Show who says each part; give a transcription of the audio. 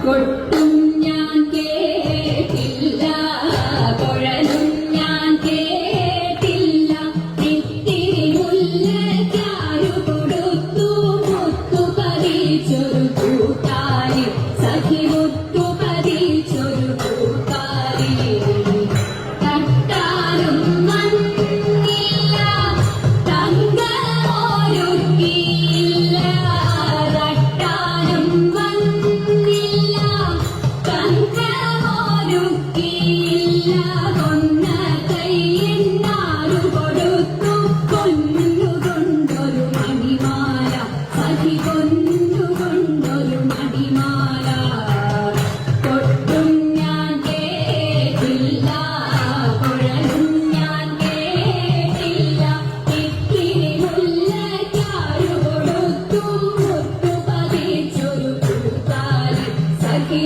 Speaker 1: കൊട്ടും ഞാൻ കേട്ടില്ല, കുഴലും ഞാൻ കേട്ടില്ല. ഇത്തിരി മുല്ലയ്ക്കാരു കൊടുത്തു മുത്തു പതിച്ചൊരു കൂട്ടാരി, സഖി മുത്തു പതിച്ചൊരു കൂട്ടാരി. തട്ടാനും മണ്ണില്ല, തങ്കമൊരുക്കിയില്ല. തട്ടാനും മണ്ണില്ല, തങ്കമൊരുക്കിയില്ല. കൊന്ന കൈയിന്നാരു കൊടുത്തു കൊന്നുകൊണ്ടൊരു മണിമാല, സഖി കൊന്നുകൊണ്ടൊരു മണിമാല. കൊട്ടും ഞാൻ കേട്ടില്ല, കുഴലും ഞാൻ കേട്ടില്ല. ഇത്തിരി മുല്ലയ്ക്കാരു കൊടുത്തു മുത്തു പതിച്ചൊരു കൂട്ടാരി, സഖി